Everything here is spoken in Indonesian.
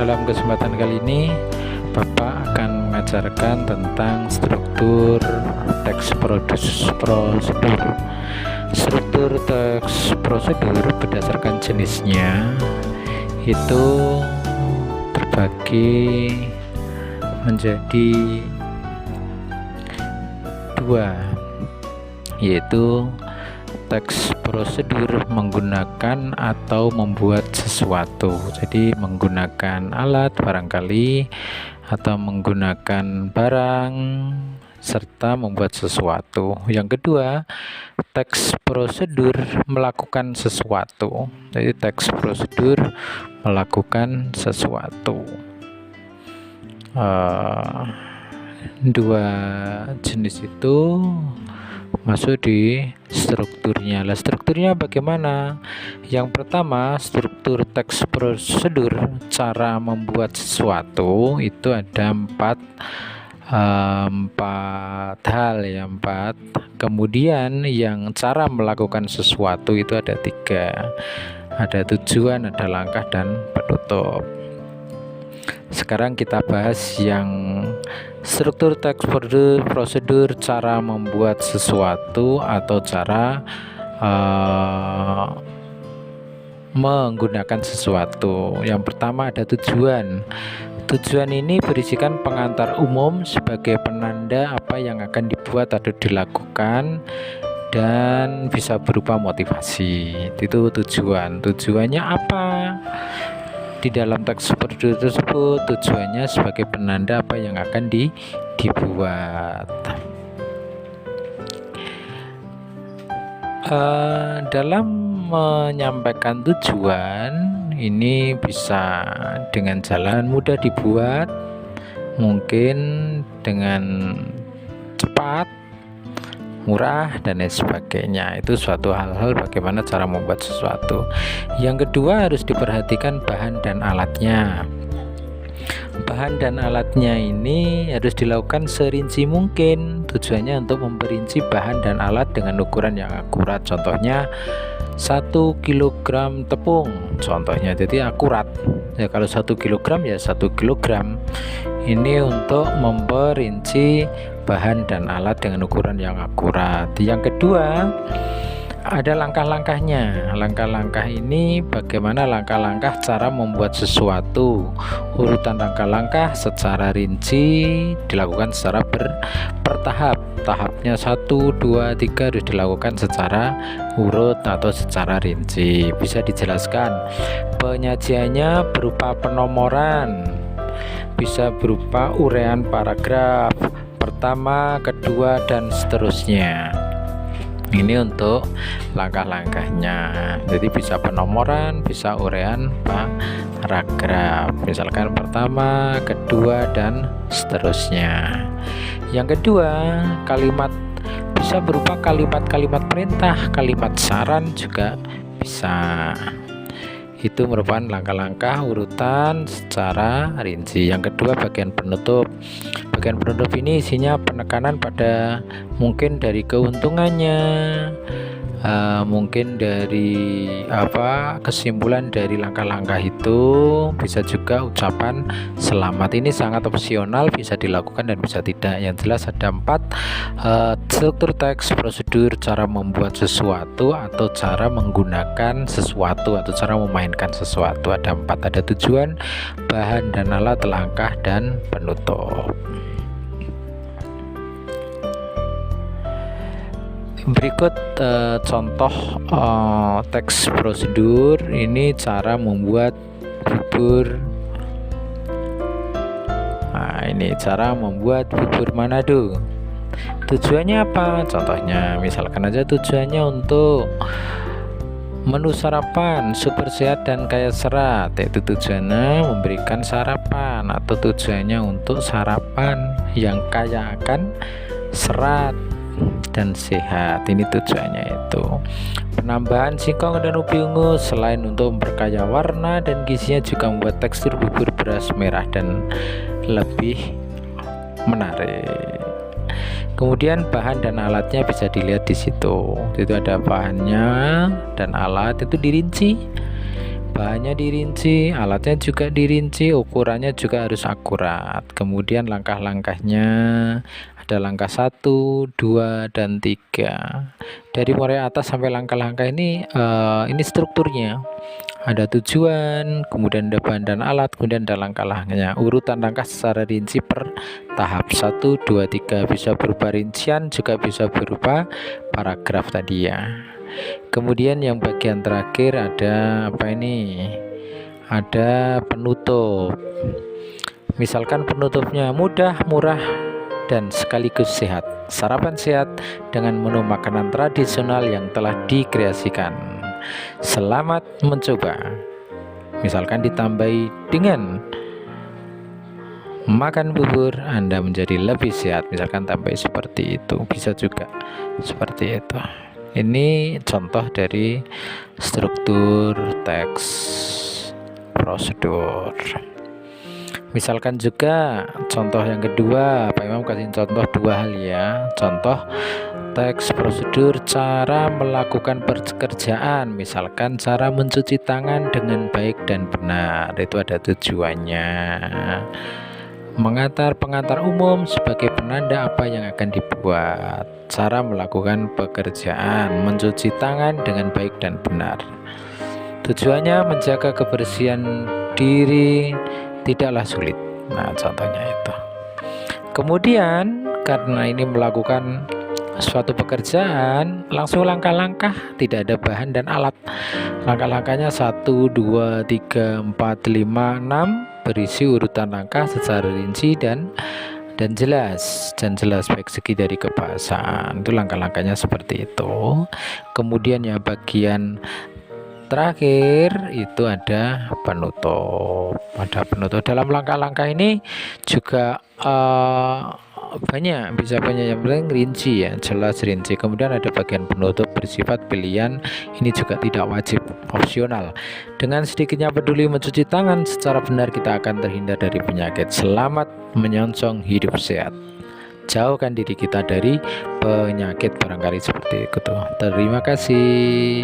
Dalam kesempatan kali ini Bapak akan mengajarkan tentang struktur teks prosedur. Struktur teks prosedur berdasarkan jenisnya itu terbagi menjadi dua, yaitu teks prosedur menggunakan atau membuat sesuatu. Jadi menggunakan alat barangkali atau menggunakan barang serta membuat sesuatu. Yang kedua, teks prosedur melakukan sesuatu. Jadi teks prosedur melakukan sesuatu. Dua jenis itu masuk di strukturnya. Lah, strukturnya bagaimana? Yang pertama, struktur teks prosedur cara membuat sesuatu itu ada empat hal ya, empat. Kemudian yang cara melakukan sesuatu itu ada tiga. Ada tujuan, ada langkah, dan penutup. Sekarang kita bahas yang struktur teks prosedur cara membuat sesuatu atau cara menggunakan sesuatu. Yang pertama ada tujuan. Tujuan ini berisikan pengantar umum sebagai penanda apa yang akan dibuat atau dilakukan dan bisa berupa motivasi. Itu tujuan. Tujuannya apa? Di dalam teks prosedur tersebut tujuannya sebagai penanda apa yang akan dibuat. Dalam menyampaikan tujuan ini bisa dengan jalan mudah dibuat, mungkin dengan cepat, murah, dan lain sebagainya. Itu suatu hal-hal bagaimana cara membuat sesuatu. Yang kedua, harus diperhatikan bahan dan alatnya. Bahan dan alatnya ini harus dilakukan serinci mungkin. Tujuannya untuk memperinci bahan dan alat dengan ukuran yang akurat. Contohnya 1 kg tepung contohnya, jadi akurat ya. Kalau 1 kg ya 1 kg. Ini untuk memperinci bahan dan alat dengan ukuran yang akurat. Yang kedua, ada langkah-langkahnya. Langkah-langkah ini bagaimana langkah-langkah cara membuat sesuatu. Urutan langkah-langkah secara rinci dilakukan secara bertahap. Tahapnya 1, 2, 3 harus dilakukan secara urut atau secara rinci. Bisa dijelaskan. Penyajiannya berupa penomoran, bisa berupa uraian paragraf pertama, kedua, dan seterusnya. Ini untuk langkah-langkahnya. Jadi bisa penomoran, bisa uraian paragraf, misalkan pertama, kedua, dan seterusnya. Yang kedua, kalimat bisa berupa kalimat-kalimat perintah, kalimat saran juga bisa. Itu merupakan langkah-langkah urutan secara rinci. Yang kedua, bagian penutup. Bagian penutup ini isinya penekanan pada mungkin dari keuntungannya, mungkin dari kesimpulan dari langkah-langkah itu. Bisa juga ucapan selamat. Ini sangat opsional, bisa dilakukan dan bisa tidak. Yang jelas ada 4 struktur teks prosedur cara membuat sesuatu atau cara menggunakan sesuatu atau cara memainkan sesuatu. Ada 4, ada tujuan, bahan dan alat, langkah, dan penutup. Berikut contoh teks prosedur. Ini cara membuat bubur. Nah, ini cara membuat bubur Manado. Tujuannya apa? Contohnya misalkan aja tujuannya untuk menu sarapan super sehat dan kaya serat, yaitu tujuannya memberikan sarapan atau tujuannya untuk sarapan yang kaya akan serat dan sehat. Ini tujuannya itu. Penambahan singkong dan ubi ungu selain untuk memperkaya warna dan gizinya juga membuat tekstur bubur beras merah dan lebih menarik. Kemudian bahan dan alatnya bisa dilihat di situ. Itu ada bahannya dan alat itu dirinci. bahannya dirinci, alatnya juga dirinci, ukurannya juga harus akurat. Kemudian langkah-langkahnya ada langkah 1, 2, dan 3. Dari mulai atas sampai langkah-langkah ini strukturnya. Ada tujuan, kemudian ada bahan dan alat, kemudian ada langkah-langkahnya. Urutan langkah secara rinci per tahap 1, 2, 3. Bisa berupa rincian, juga bisa berupa paragraf tadi ya. Kemudian yang bagian terakhir ada apa ini? Ada penutup. Misalkan penutupnya mudah, murah, dan sekaligus sehat. Sarapan sehat dengan menu makanan tradisional yang telah dikreasikan. Selamat mencoba. Misalkan ditambahi dengan makan bubur, Anda menjadi lebih sehat. Misalkan tambahi seperti itu, bisa juga seperti itu. Ini contoh dari struktur teks prosedur. Misalkan juga contoh yang kedua, Pak Imam kasih contoh 2 hal ya. Contoh teks prosedur cara melakukan pekerjaan, misalkan cara mencuci tangan dengan baik dan benar, itu ada tujuannya. Mengantar pengantar umum sebagai penanda apa yang akan dibuat. Cara melakukan pekerjaan, mencuci tangan dengan baik dan benar. Tujuannya menjaga kebersihan diri tidaklah sulit. Nah, contohnya itu. Kemudian karena ini melakukan suatu pekerjaan, langsung langkah-langkah, tidak ada bahan dan alat. Langkah-langkahnya 1, 2, 3, 4, 5, 6, berisi urutan langkah secara rinci dan jelas baik segi dari kebahasaan. Itu langkah-langkahnya seperti itu. Kemudian ya bagian terakhir itu ada penutup. Dalam langkah-langkah ini juga bisa banyak, yang penting rinci ya, jelas rinci. Kemudian ada bagian penutup bersifat pilihan, ini juga tidak wajib, opsional. Dengan sedikitnya peduli mencuci tangan secara benar, kita akan terhindar dari penyakit. Selamat menyongsong hidup sehat. Jauhkan diri kita dari penyakit barangkali seperti itu. Terima kasih.